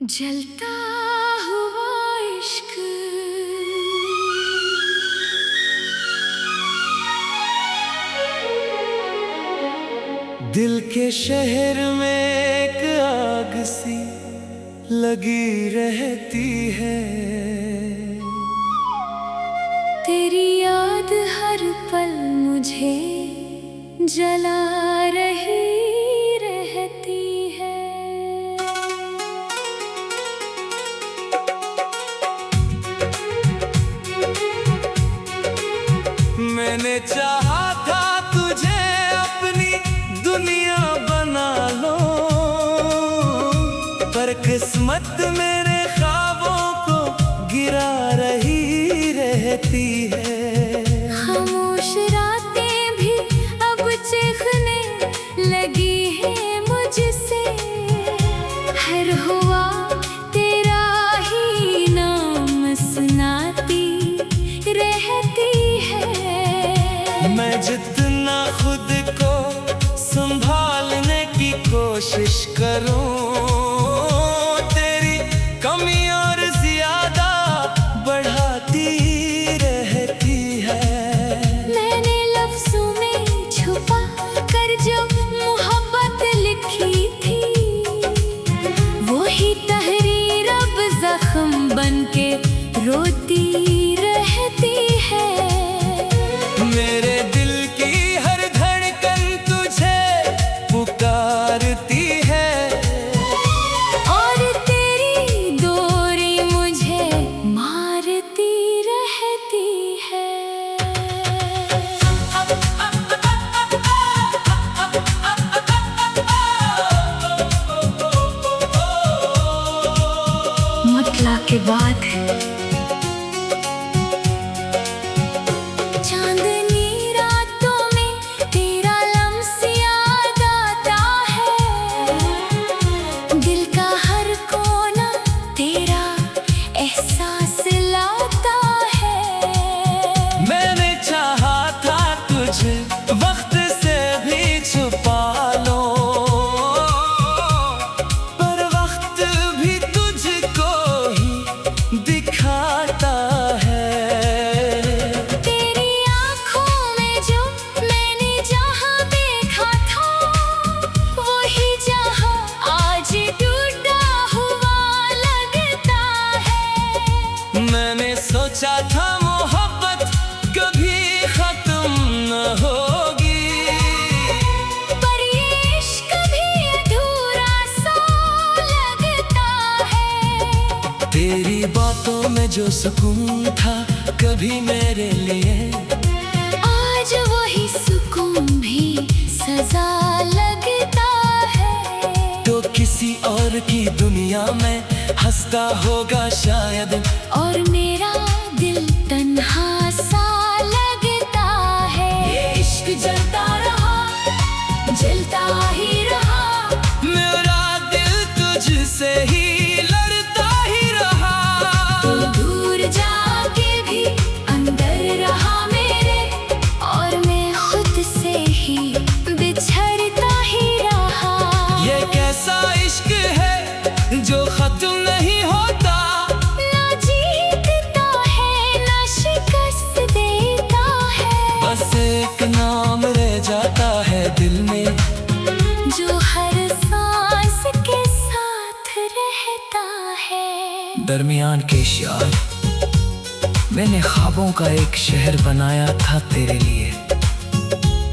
जलता हुआ इश्क दिल के शहर में एक आग सी लगी रहती है। तेरी याद हर पल मुझे जला रही रहती है। मैंने चाहा था तुझे अपनी दुनिया बना लो, पर किस्मत मेरे ख्वाबों को गिरा रही रहती है। खामोश रातें भी अब चीखने लगी है मुझसे, हर हुआ तेरा ही नाम सुनाती रहती है। मैं जितना खुद को संभालने की कोशिश करूं, तेरी कमी और ज्यादा बढ़ाती रहती है। मैंने लफ्ज़ों में छुपा कर जो मोहब्बत लिखी थी, वही तहरीर अब जख्म बनके रोती रहती है। मेरे दिल की हर धड़कन तुझे पुकारती है, और तेरी डोरी मुझे मारती रहती है। मतला के बाद चांदनी रातों में तेरा लम्स याद आता है। दिल का हर कोना तेरा एहसास लाता है। मैंने चाहा था तुझे वक्त से भी छुपा लो, पर वक्त भी तुझको ही दिखाता है। तेरी आँखों में जो मैंने जहाँ देखा था, वही जहाँ आज टूटा हुआ लगता है। मैंने सोचा था मोहब्बत कभी खत्म न होगी, पर ये इश्क भी अधूरा सा लगता है। तेरी बातों में जो सुकून था कभी मेरे लिए, आज वही सुकून भी सजा लगता है। तो किसी और की दुनिया में हंसता होगा शायद, और मेरा दिल तन्हा सा लगता है। ये इश्क जलता रहा, जलता ही रहा। मेरा दिल तुझसे ही लड़ता ही रहा। तू दूर जाके भी अंदर रहा मेरे, और मैं खुद से ही बिछड़ता ही रहा। ये कैसा इश्क है जो खत्म नहीं होता, ना जीतता है ना शिकस्त देता है। बस एक नाम रह जाता है दिल में, जो हर सांस के साथ रहता है। दरमियान के शार। मैंने ख्वाबों का एक शहर बनाया था तेरे लिए,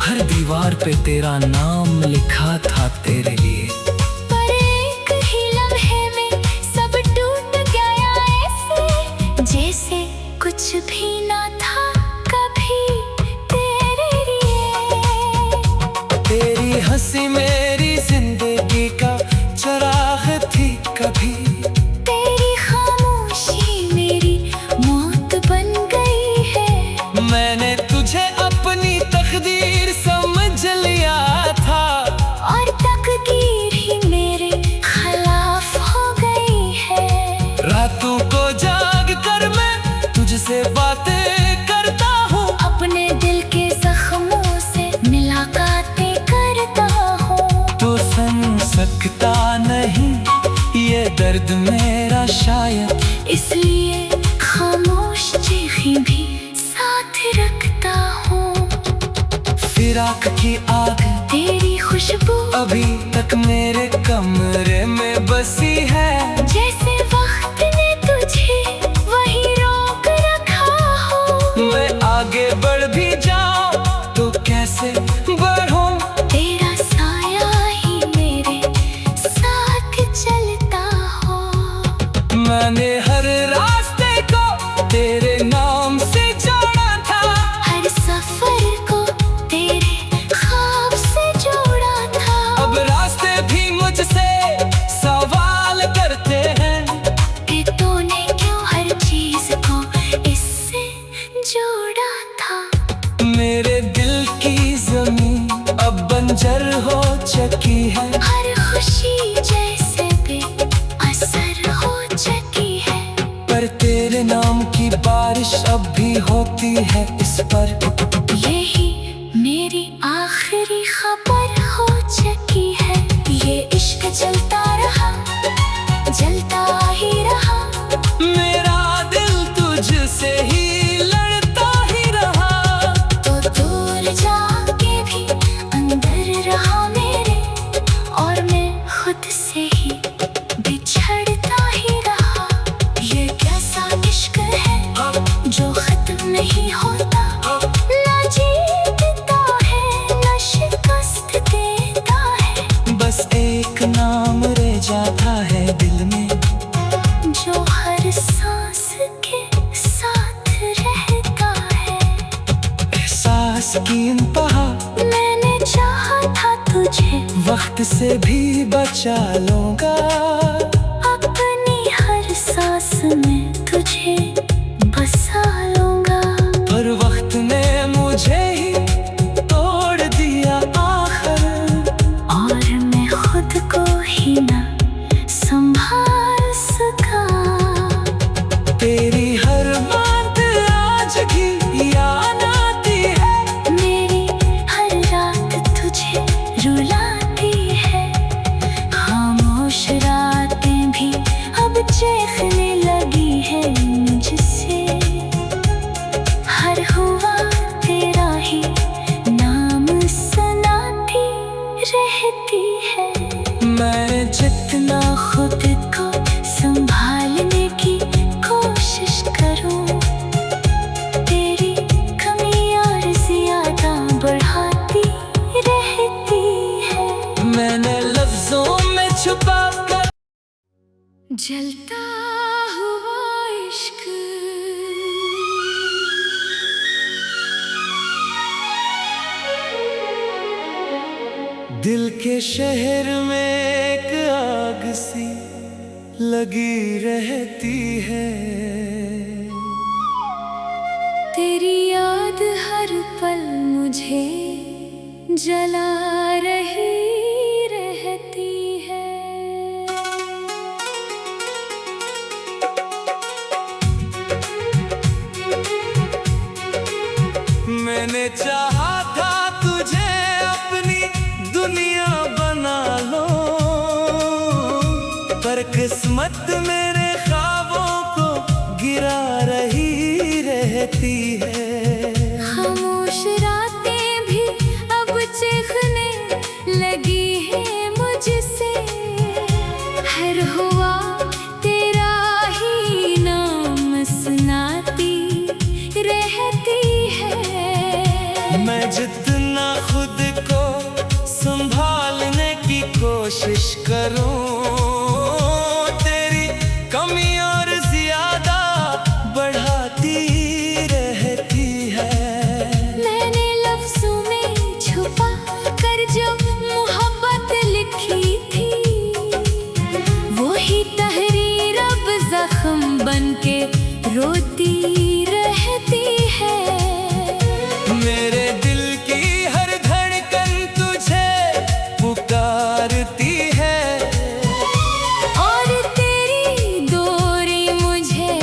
हर दीवार पे तेरा नाम लिखा था तेरे लिए। पर एक ही लम्हे में सब टूट गया ऐसे, जैसे कुछ भी ना था कभी तेरे लिए। तेरी हंसी मेरी जिंदगी का चराग थी कभी, तेरी खामोशी मेरी मौत बन गई है। मैंने तुझे अपनी तकदीर समझ लिया था, और तकदीर ही दर्द मेरा शायद, इसलिए खामोश चीखें भी साथ रखता हूँ। फिराक की आग तेरी खुशबू अभी तक मेरे कमरे में बसी है। जैसे वक्त ने तुझे वहीं रोक रखा हो। मैं आगे बढ़ भी जाऊं तो कैसे बढ़ूं? तेरा साया ही मेरे साथ चलता हो। मैंने हर रास्ते को तेरे नाम से जोड़ा था, हर सफर को तेरे ख्वाब से जोड़ा था। अब रास्ते भी मुझसे सवाल करते हैं कि तूने क्यों हर चीज को इससे जोड़ा था। मेरे दिल की जमीन अब बंजर हो चुकी है, हर खुशी जैसे बेअसर हो चुकी है। पर तेरे नाम की बारिश अब भी होती है इस पर। यही मेरी आखिरी खबर हो चुकी है। ये इश्क चलता रहा, जलता ही रहा। मेरा दिल तुझसे ही लड़ता ही रहा। तो दूर जाके भी अंदर रहा मेरे, और मैं खुद से ही बिछड़ता ही रहा। ये कैसा इश्क है जो खत्म नहीं होता, ना जीतता है ना शिकस्त देता है। बस एक नाम रह जाता है दिल में, जो हर सांस के साथ रहता है। एहसास की इंतहा मैंने चाहा था तुझे, वक्त से भी बचा लूंगा। अपनी हर सांस में तुझे बसा लूंगा। पर वक्त ने मुझे ही तोड़ दिया आखिर, और मैं खुद को ही ना संभाल सका। तेरी हर बात आज भी याद आती है। मेरी हर रात तुझे रुलाती है। खामोश रातें भी अब चीखने लगी है मुझसे। हर हुआ तेरा ही नाम सुनाती रहती है। मैं जितना खुद को संभालने की कोशिश करूं, तेरी कमी और ज्यादा बढ़ाती रहती है। मैंने लफ्जों में छुपा कर जलता हुआ इश्क, दिल के शहर में एक आग सी लगी रहती है। तेरी याद हर पल मुझे जला रही रहती है। मैंने चाहा था तुझे अपनी दुनिया बना लो, पर किस्मत मेरे ख्वाबों को गिरा रही रहती है। खामोश रातें भी अब चीखने लगी है मुझसे। हर हुआ तेरा ही नाम सुनाती रहती है। मैं जितना खुद को संभालने की कोशिश करूं, तेरी कमी और ज्यादा बढ़ाती रहती है। मैंने लफ्जों में छुपा कर जो मोहब्बत लिखी थी, वही तहरीर अब जख्म बन के रोती रहती है। मेरे दिल की हर धड़कन तुझे पुकारती है, और तेरी डोरी मुझे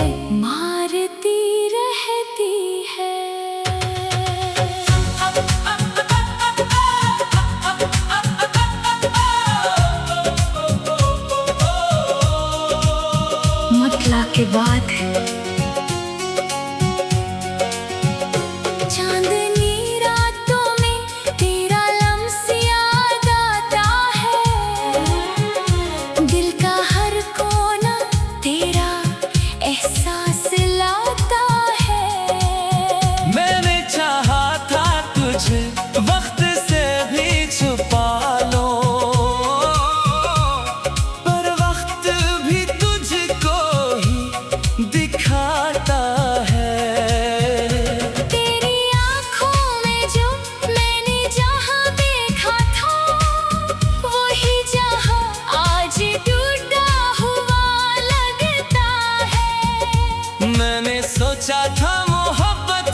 मारती रहती है। फासला के बाद चांदनी रातों में तेरा लम्स याद आता है, दिल का हर कोना तेरा एहसास लाता है। मैंने चाहा था तुझे वक्त से भी छुपा लो, पर वक्त भी तुझको ही दिखाता है। तेरी आँखों में जो मैंने जहाँ देखा था, वही जहाँ आज टूटा हुआ लगता है। मैंने सोचा था मोहब्बत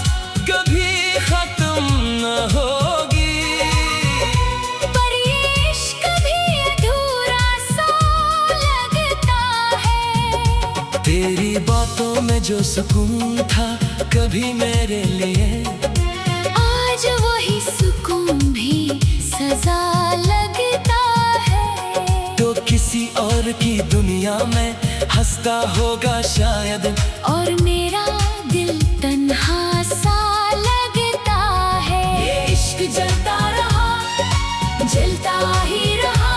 कभी खत्म न होगी, पर ये इश्क भी अधूरा सा लगता है। तेरी बातों में जो सुकून था कभी मेरे लिए, आज वही सुकून भी सजा लगता है। तो किसी और की दुनिया में हंसता होगा शायद, और मेरा दिल तन्हा सा लगता है। ये इश्क जलता रहा, जलता ही रहा,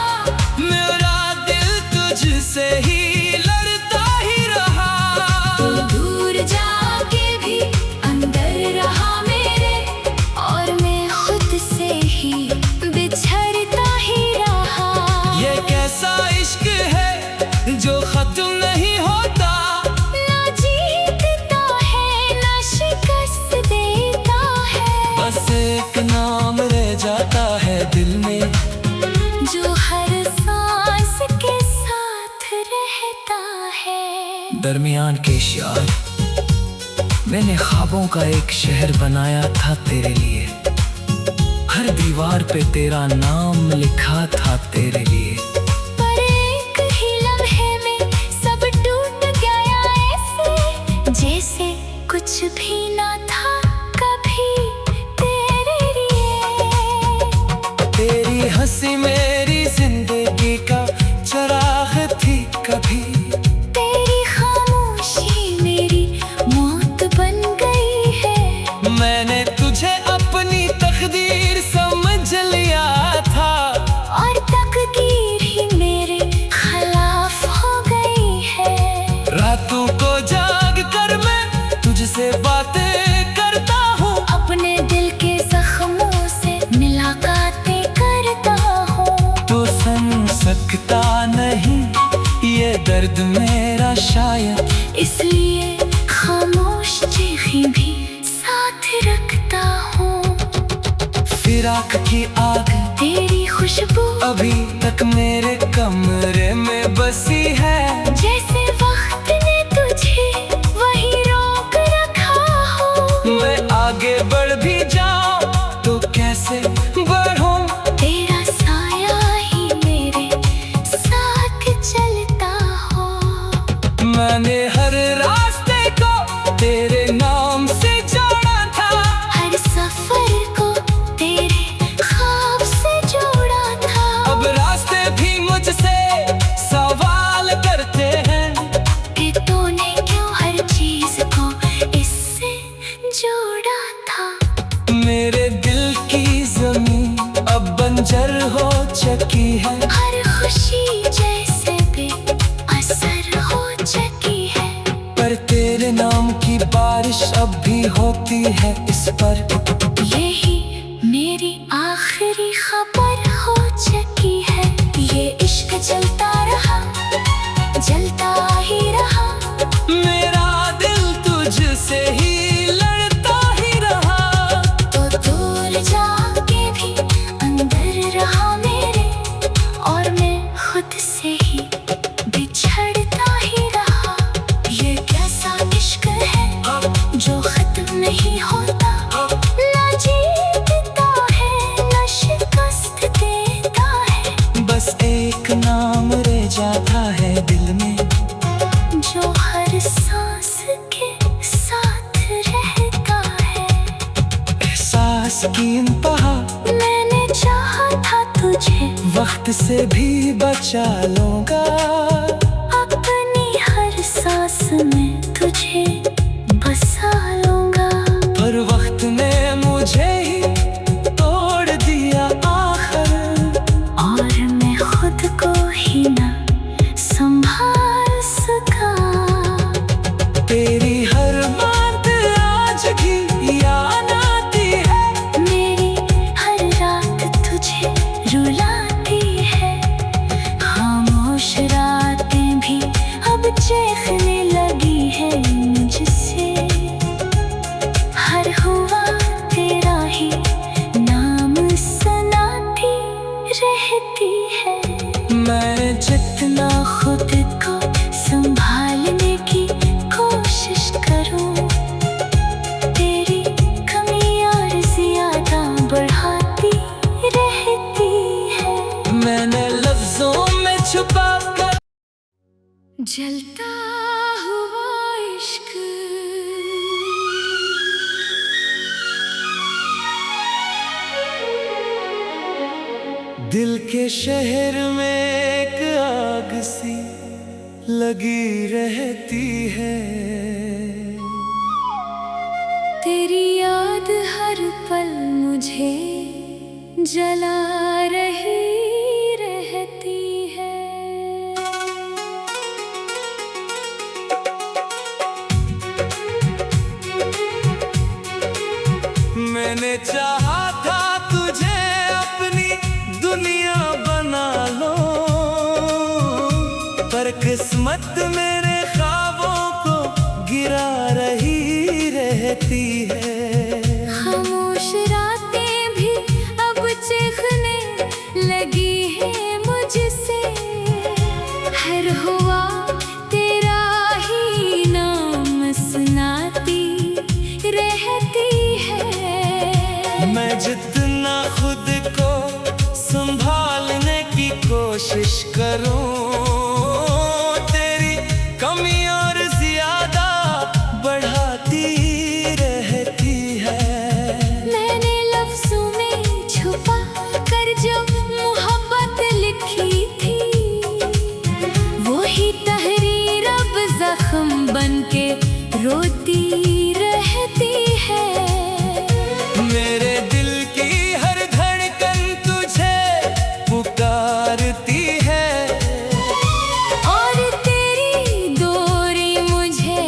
मेरा दिल तुझसे ही लड़ता ही रहा। तू दूर जाके भी अंदर रहा मेरे, और मैं खुद से ही बिछड़ता ही रहा। ये कैसा इश्क है जो खत्म नहीं होता, ना जीतता है ना शिकस्त देता है, बस एक नाम रह जाता है दिल में, जो हर सांस के साथ रहता है। दरमियान के शार। मैंने ख्वाबों का एक शहर बनाया था तेरे लिए, हर दीवार पे तेरा नाम लिखा था तेरे लिए। पर एक ही लम्हे में सब टूट गया ऐसे, जैसे कुछ भी ना था कभी तेरे लिए। तेरी हंसी मेरी जिंदगी का चराग थी कभी, तेरी खामोशी मेरी मौत बन गई है। मैंने तुझे अपनी तकदीर समझ लिया था, और तकदीर ही मेरे खिलाफ हो गई है। रातों को जाग कर मैं तुझसे बातें करता हूँ, अपने दिल के जख्मों से मुलाकातें करता हूँ। तो सुन सकता नहीं ये दर्द मेरा शायद, इसलिए खामोश चीखें भी साथ रखता हूँ। फिराक की आग तेरी खुशबू अभी तक मेरे कमरे में बसी है, जैसे वक्त ने तुझे वही रोक रखा हो। मैं आगे बढ़ भी जाऊं तो कैसे बढ़ूं, तेरा साया ही मेरे साथ चलता हो। मैंने हर रास्ते को तेरे नाम से जोड़ा था, हर सफर को तेरे ख्वाब से जोड़ा था। अब रास्ते भी मुझसे सवाल करते हैं कि तूने क्यों हर चीज को इससे जोड़ा था। मेरे दिल की जमीन अब बंजर हो चुकी है, हर खुशी जैसे बेअसर हो चुकी है। पर तेरे नाम की बारिश अब भी होती है इस पर। यही मेरी आखिरी खबर हो चुकी है। ये इश्क चलता रहा, जलता ही रहा, मेरा दिल तुझसे ही लड़ता ही रहा। तो दूर जाके भी अंदर रहा मेरे, और मैं खुद से ही बिछड़ता ही रहा। ये कैसा इश्क है जो खत्म नहीं होता, ना जीतता है ना शिकस्त देता है, बस एक नाम रह जाता है दिल में, जो हर सांस के साथ रहता है। एहसास की इंतहा मैंने चाहा था तुझे, वक्त से भी बचा लूंगा। अपनी हर सांस जलता हुआ इश्क दिल के शहर में एक आग सी लगी रहती है। तेरी याद हर पल मुझे जला रही रहती है। मैंने चाहा था तुझे अपनी दुनिया बना लो, पर किस्मत मेरे ख्वाबों को गिरा रही रहती है। खामोश रातें भी अब चीखने लगी है मुझसे, हर हुआ तेरा ही नाम सुनाती रहती है। मैं जितना खुद को संभालने की कोशिश करूं, तेरी कमी और ज्यादा बढ़ाती रहती है। मैंने लफ्जों में छुपा कर जो मोहब्बत लिखी थी, वही तहरीर अब जख्म बनके रोती रहती है। मेरे दिल की हर धड़कन तुझे पुकारती है, और तेरी डोरी मुझे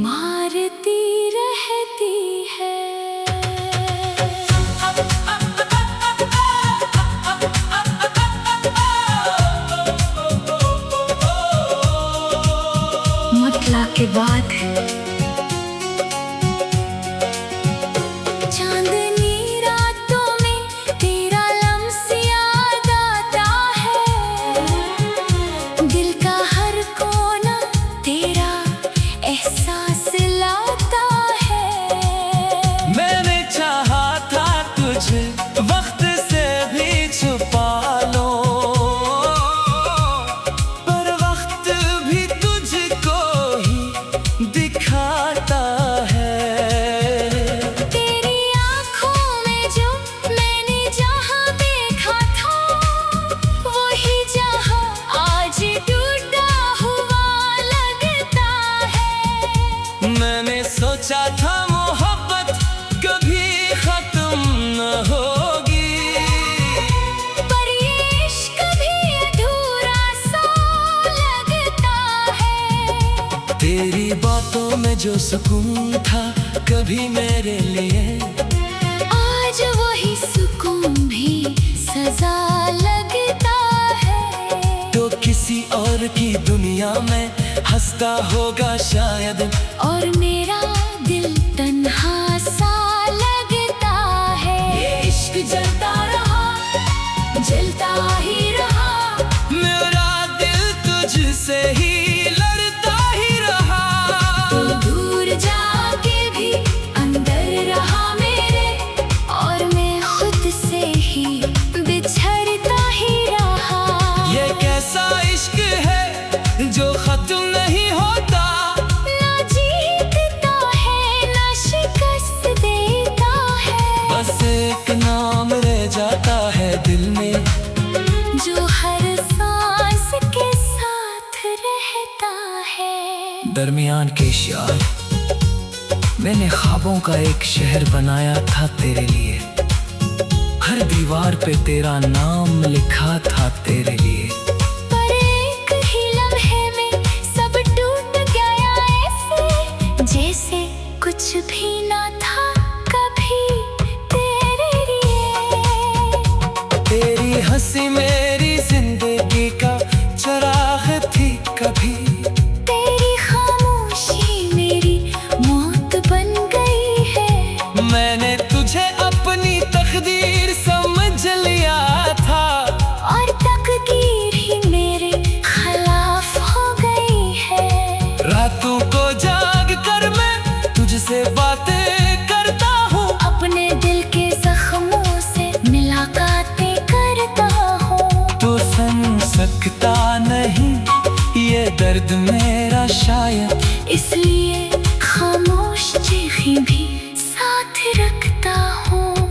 मारती रहती है। मतला के बाद चांदनी रातों में तेरा लम्स याद आता है। दिल का हर कोना तेरा एहसास लाता है। मैंने चाहा था तुझे वक्त से भी छुपा लो, पर वक्त भी तुझको ही दिखाता है। तेरी आँखों में जो मैंने जहाँ देखा था, वही जहाँ आज टूटा हुआ लगता है। मैंने सोचा था मोहब्बत कभी खत्म न होगी, पर ये इश्क भी अधूरा सा लगता है। तेरी बातों में जो सुकून था कभी मेरे लिए, आज वही सुकून भी सजा लगता है। तो किसी और की दुनिया में हंसता होगा शायद, और मेरा दिल तन्हा सा लगता है। ये इश्क जलता रहा, जलता ही रहा। मेरा दिल तुझसे ही लड़ता ही रहा। तू दूर जाके भी अंदर रहा मेरे, और मैं खुद से ही बिछड़ता ही रहा। ये कैसा इश्क है जो खत्म नहीं होता, ना जीतता है ना शिकस्त देता है। बस एक नाम रह जाता है दिल में, जो हर सांस के साथ रहता है। दरमियान के शार मैंने ख्वाबों का एक शहर बनाया था तेरे लिए, हर दीवार पे तेरा नाम लिखा था तेरे लिए। पर एक ही लम्हे में सब टूट गया ऐसे, जैसे कुछ भी ना था कभी तेरे लिए। तेरी हंसी मेरी जिंदगी का चराग थी कभी, तेरी खामोशी मेरी मौत बन गई है। मैंने तुझे अपनी तकदीर समझ लिया था, और तकदीर ही मेरा शायद, इसलिए खामोश चीखें भी साथ रखता हूँ।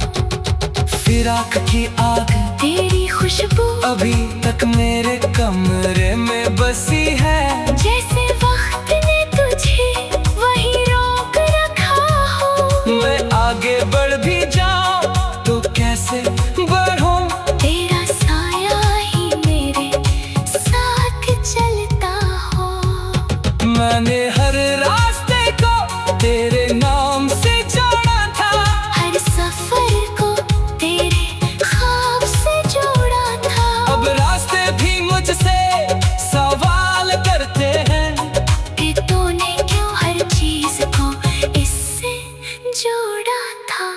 फिराक की आग तेरी खुशबू अभी तक मेरे कमरे में बसी है। जैसे वक्त ने तुझे वहीं रोक रखा हो। मैं आगे बढ़ भी जाऊं तो कैसे बढ़ूं? तेरा साया ही मेरे साथ चलता हो। मैंने हर रास्ते को तेरे नाम से जोड़ा था, हर सफर को तेरे ख्वाब से जोड़ा था। अब रास्ते भी मुझसे सवाल करते हैं कि तूने क्यों हर चीज को इससे जोड़ा था।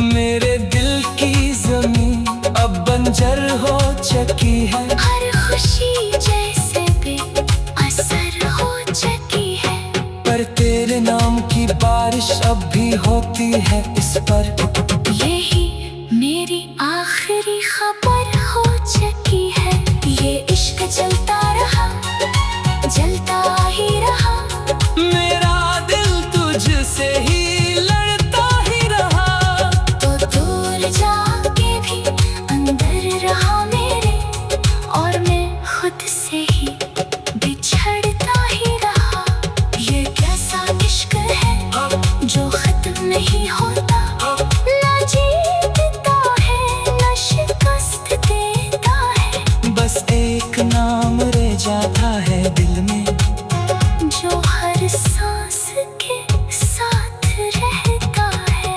मेरे दिल की जमीन अब बंजर हो चुकी है, हर खुशी जैसे बेअसर हो चुकी है। पर तेरे नाम की बारिश अब भी होती है इस पर। यही मेरी आखिरी खबर हो चुकी है। ये इश्क चलता रहा, जलता ही रहा। मेरा दिल तुझसे ही लड़ता ही रहा, तो दूर जाके भी अंदर रहा मेरे, और मैं खुद से ही बिछड़ता ही रहा। ये कैसा इश्क है जो खत्म नहीं होता, ना जीतता है ना शिकस्त देता है। बस एक नाम रह जाता है दिल में, जो हर सांस के साथ रहता है।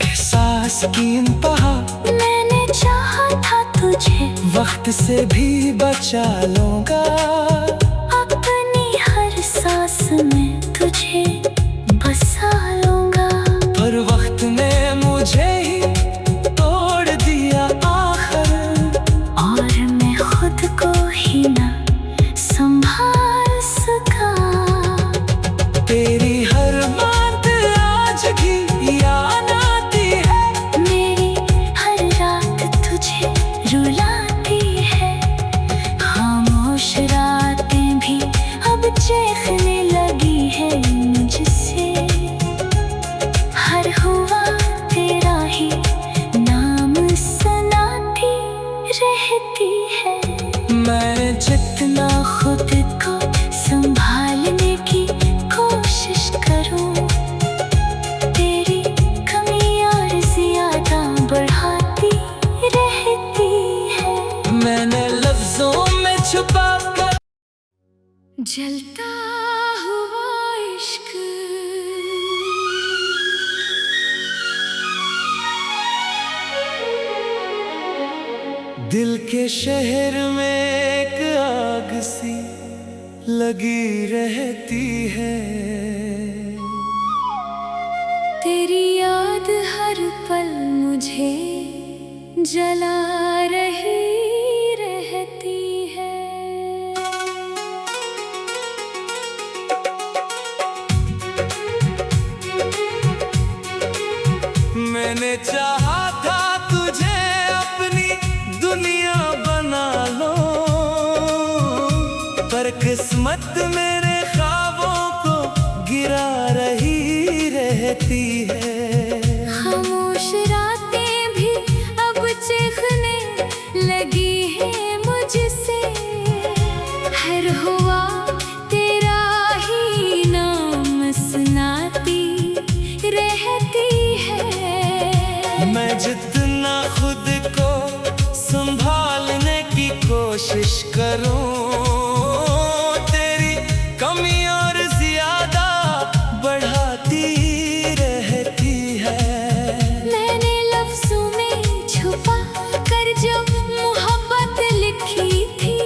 एहसास की इंतहा मैंने चाहा था तुझे, वक्त से भी बचा लूंगा। अपनी हर सांस में तुझे बसा लूंगा। पर वक्त ने मुझे ही तोड़ दिया आखिर, और मैं खुद को ही ना संभाल सका। तेरी हर बात आज भी याद आती है, मेरी हर रात तुझे रुलाती है। खामोश रातें भी अब चीखने लगी है मुझसे। हर हुआ तेरा ही नाम सुनाती रहती है। मैं जितना खुद को संभालने की कोशिश करूं, तेरी कमी और ज्यादा बढ़ाती रहती है। मैंने लफ्जों में छुपा कर जलता हुआ इश्क, दिल के शहर में एक आग सी लगी रहती है। तेरी याद हर पल मुझे जला रही रहती है। मैंने चाहा था तुझे अपनी दुनिया बना लो, पर किस्मत मेरे ख्वाबों को गिरा रही रहती है। खामोश रातें भी अब चीखने लगी है मुझसे। हर हुआ तेरा ही नाम सुनाती रहती है। मैं जितना खुद को संभालने की कोशिश करूं, तेरी कमी और ज्यादा बढ़ाती रहती है। मैंने लफ्जों में छुपा कर जो मोहब्बत लिखी थी,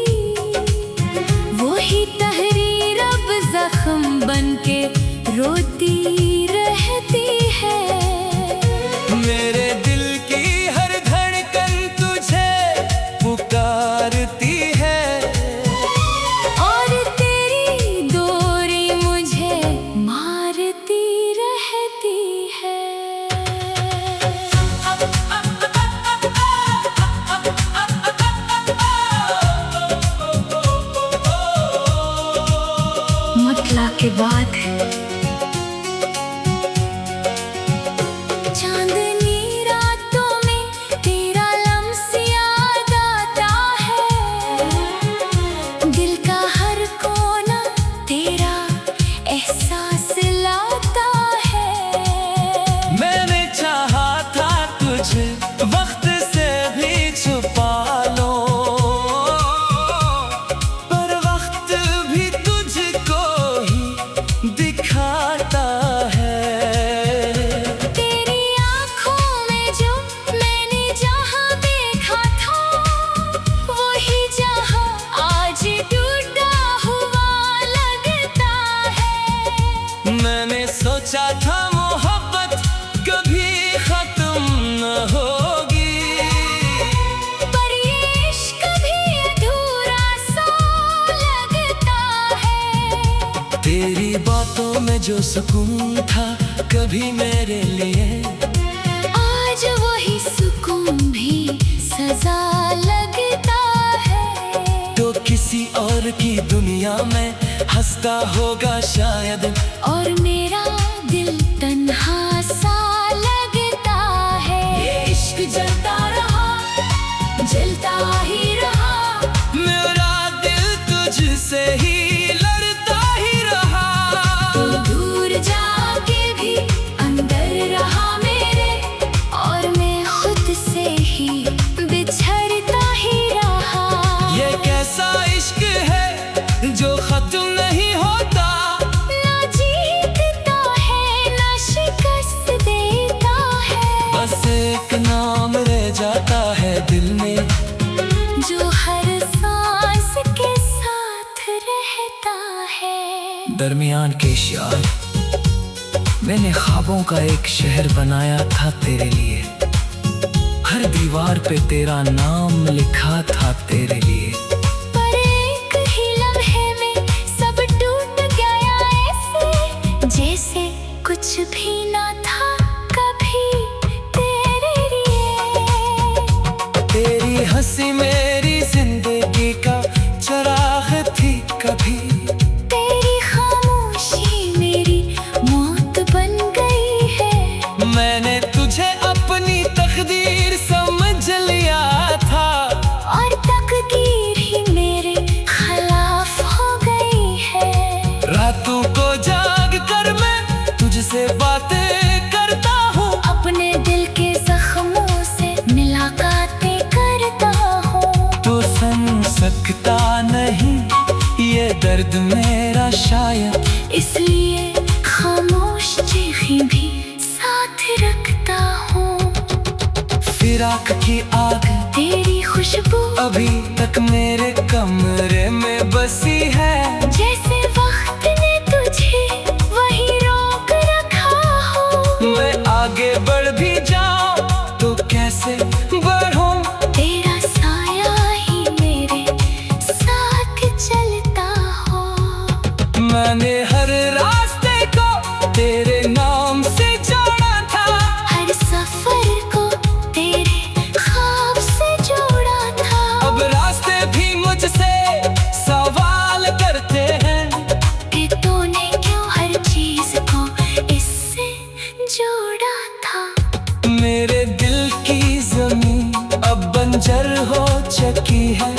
वही तहरीर अब जख्म बनके रोती रहती है। मेरे दिल की हर धड़कन तुझे पुकारती है, और तेरी डोरी मुझे मारती रहती है। बदला के बाद चांदनी रातों में तेरा लम्स याद आता है, दिल का हर कोना तेरा एहसास लाता है। मैंने चाहा था तुझे वक्त से भी छुपा लो, पर वक्त भी तुझको ही दिखाता है। तेरी आँखों में जो मैंने जहाँ देखा था, वही जहाँ आज टूटा हुआ लगता है। मैंने सोचा था मोहब्बत कभी खत्म न होगी, पर ये इश्क भी अधूरा सा लगता है। तेरी बातों में जो सुकून था कभी मेरे लिए, आज वही सुकून भी सजा लगता है। तो किसी और की दुनिया में हंसता होगा शायद, और मेरा दिल तन्हा सा लगता है। ये इश्क जलता रहा, जलता ही रहा, मेरा दिल तुझसे ही लड़ता ही रहा। तू दूर जाके भी अंदर रहा मेरे, और मैं खुद से ही बिछड़ता ही रहा। ये कैसा इश्क है जो खत्म नहीं होता, ना जीतता है ना शिकस्त देता है, बस एक नाम रह जाता है दिल में, जो हर सांस के साथ रहता है। दरमियान के शार। मैंने ख्वाबों का एक शहर बनाया था तेरे लिए, हर दीवार पे तेरा नाम लिखा था तेरे लिए। पर एक ही लम्हे में सब टूट गया ऐसे, जैसे कुछ भी ना था कभी तेरे लिए। तेरी हंसी मेरी जिंदगी का चराग थी कभी, तेरी खामोशी मेरी मौत बन गई है। मैंने तुझे अपनी तकदीर समझ लिया था, और तकदीर ही मेरे खिलाफ हो गई है। रातों को जाग कर मैं तुझसे बातें करता हूँ, अपने दिल के जख्मों से मुलाकातें करता हूँ। तो समझ सकता नहीं ये दर्द मेरा शायद, इसलिए खामोश चीखें भी साथ रखता हूँ। फिराक की आग तेरी खुशबू अभी तक मेरे कमरे में बसी है, जैसे वक्त ने तुझे वही रोक रखा हो। मैं आगे बढ़ भी जाऊं तो कैसे बढ़ूं, तेरा साया ही मेरे साथ चलता हो। मैंने हर रास्ते को तेरे नाम से जोड़ा था, हर सफर को तेरे ख्वाब से जोड़ा था। अब रास्ते भी मुझसे सवाल करते हैं कि तूने क्यों हर चीज को इससे जोड़ा था। मेरे दिल की जमीन अब बंजर हो चुकी है,